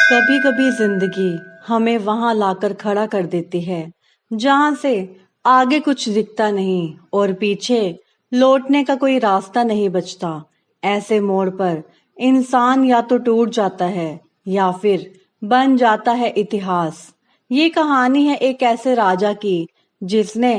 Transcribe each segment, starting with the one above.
कभी कभी जिंदगी हमें वहां लाकर खड़ा कर देती है जहां से आगे कुछ दिखता नहीं और पीछे लौटने का कोई रास्ता नहीं बचता। ऐसे मोड़ पर इंसान या तो टूट जाता है या फिर बन जाता है इतिहास। ये कहानी है एक ऐसे राजा की जिसने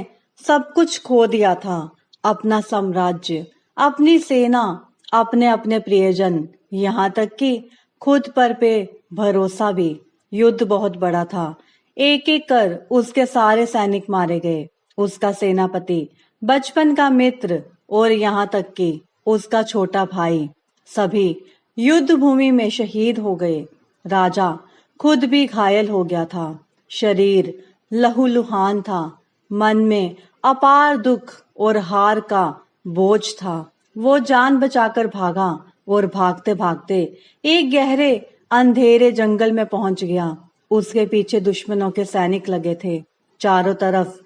सब कुछ खो दिया था, अपना साम्राज्य, अपनी सेना, अपने अपने प्रियजन, यहाँ तक कि खुद पर पे भरोसा भी। युद्ध बहुत बड़ा था। एक एक कर उसके सारे सैनिक मारे गए, उसका सेनापति, बचपन का मित्र और यहाँ तक कि उसका छोटा भाई, सभी युद्ध भूमि में शहीद हो गए। राजा खुद भी घायल हो गया था, शरीर लहूलुहान था, मन में अपार दुख और हार का बोझ था। वो जान बचाकर भागा और भागते भागते एक गहरे अंधेरे जंगल में पहुंच गया। उसके पीछे दुश्मनों के सैनिक लगे थे, चारों तरफ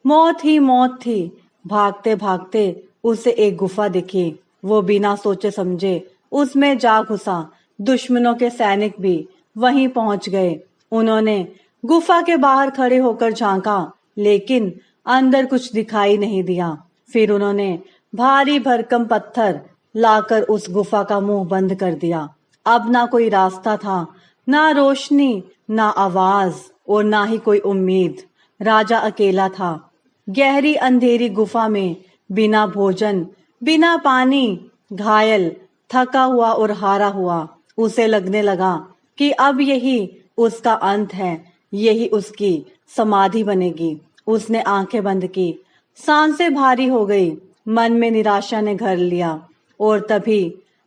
मौत ही मौत थी। भागते भागते उसे एक गुफा दिखी। वो बिना सोचे समझे उसमें जा घुसा। दुश्मनों के सैनिक भी वहीं पहुंच गए। उन्होंने गुफा के बाहर खड़े होकर झांका, लेकिन अंदर कुछ दिखाई नहीं दिया। फिर उन्होंने भारी भरकम पत्थर लाकर उस गुफा का मुंह बंद कर दिया। अब ना कोई रास्ता था, ना रोशनी, ना आवाज और ना ही कोई उम्मीद। राजा अकेला था, गहरी अंधेरी गुफा में, बिना भोजन, बिना पानी, घायल, थका हुआ और हारा हुआ। उसे लगने लगा कि अब यही उसका अंत है, यही उसकी समाधि बनेगी। उसने आंखें बंद की, सांसें भारी हो गई, मन में निराशा ने घर लिया। और तभी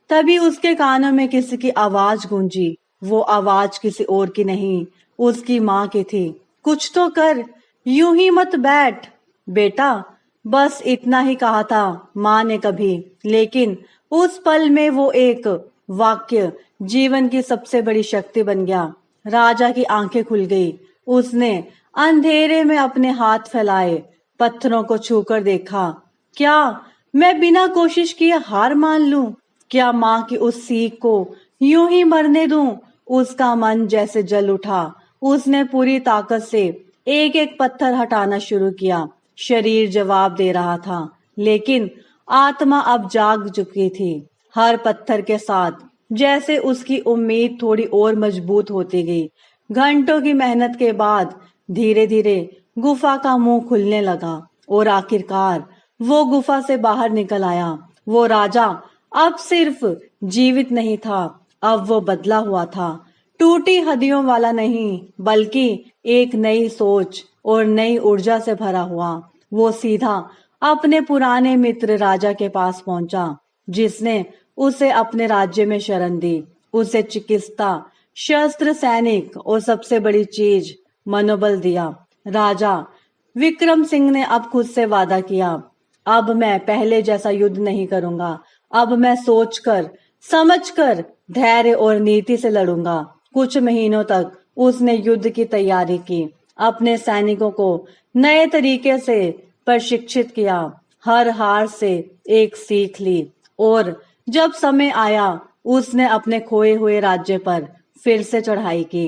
तभी उसके कानों में किसी की आवाज गूंजी। वो आवाज किसी और की नहीं, उसकी माँ की थी। कुछ तो कर, यूं ही मत बैठ बेटा। बस इतना ही कहा था माँ ने कभी, लेकिन उस पल में वो एक वाक्य जीवन की सबसे बड़ी शक्ति बन गया। राजा की आंखें खुल गई। उसने अंधेरे में अपने हाथ फैलाए, पत्थरों को छूकर देखा। क्या मैं बिना कोशिश किए हार मान लूं? क्या माँ की उस सीख को यूं ही मरने दूं? उसका मन जैसे जल उठा। उसने पूरी ताकत से एक एक पत्थर हटाना शुरू किया। शरीर जवाब दे रहा था, लेकिन आत्मा अब जाग चुकी थी। हर पत्थर के साथ जैसे उसकी उम्मीद थोड़ी और मजबूत होती गई। घंटों की मेहनत के बाद धीरे धीरे गुफा का मुंह खुलने लगा और आखिरकार वो गुफा से बाहर निकल आया। वो राजा अब सिर्फ जीवित नहीं था, अब वो बदला हुआ था। टूटी हड्डियों वाला नहीं, बल्कि एक नई सोच और नई ऊर्जा से भरा हुआ। वो सीधा अपने पुराने मित्र राजा के पास पहुंचा, जिसने उसे अपने राज्य में शरण दी। उसे चिकित्सा, शस्त्र, सैनिक और सबसे बड़ी चीज मनोबल दिया। राजा विक्रम सिंह ने अब खुद से वादा किया, अब मैं पहले जैसा युद्ध नहीं करूंगा। अब मैं सोचकर, समझकर, धैर्य और नीति से लड़ूंगा। कुछ महीनों तक उसने युद्ध की तैयारी की, अपने सैनिकों को नए तरीके से प्रशिक्षित किया, हर हार से एक सीख ली और जब समय आया उसने अपने खोए हुए राज्य पर फिर से चढ़ाई की।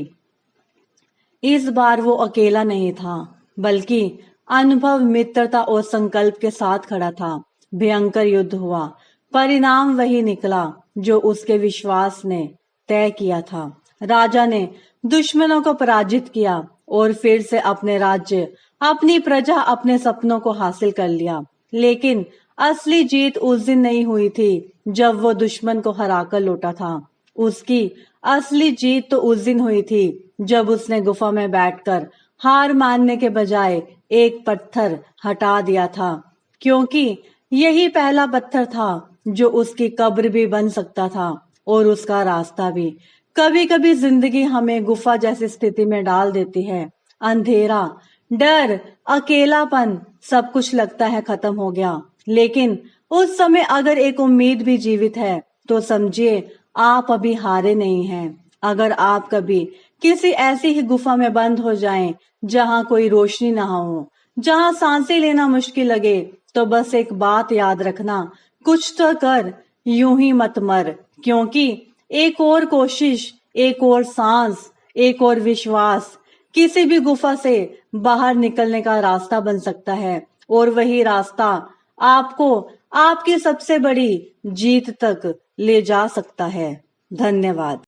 इस बार वो अकेला नहीं था, बल्कि अनुभव, मित्रता और संकल्प के साथ खड़ा था। भयंकर युद्ध हुआ, परिणाम वही निकला जो उसके विश्वास ने तय किया था। राजा ने दुश्मनों को पराजित किया और फिर से अपने राज्य, अपनी प्रजा, अपने सपनों को हासिल कर लिया। लेकिन असली जीत उस दिन नहीं हुई थी जब वो दुश्मन को हराकर लौटा था। उसकी असली जीत तो उस दिन हुई थी जब उसने गुफा में बैठकर हार मानने के बजाय एक पत्थर हटा दिया था, क्योंकि यही पहला पत्थर था जो उसकी कब्र भी बन सकता था और उसका रास्ता भी। कभी कभी जिंदगी हमें गुफा जैसी स्थिति में डाल देती है। अंधेरा, डर, अकेलापन, सब कुछ लगता है खत्म हो गया। लेकिन उस समय अगर एक उम्मीद भी जीवित है, तो समझिए आप अभी हारे नहीं हैं। अगर आप कभी किसी ऐसी ही गुफा में बंद हो जाएं, जहां कोई रोशनी ना हो, जहां सांसें लेना मुश्किल लगे, तो बस एक बात याद रखना, कुछ तो कर, यूं ही मत मर। क्योंकि एक और कोशिश, एक और सांस, एक और विश्वास किसी भी गुफा से बाहर निकलने का रास्ता बन सकता है। और वही रास्ता आपको आपकी सबसे बड़ी जीत तक ले जा सकता है। धन्यवाद।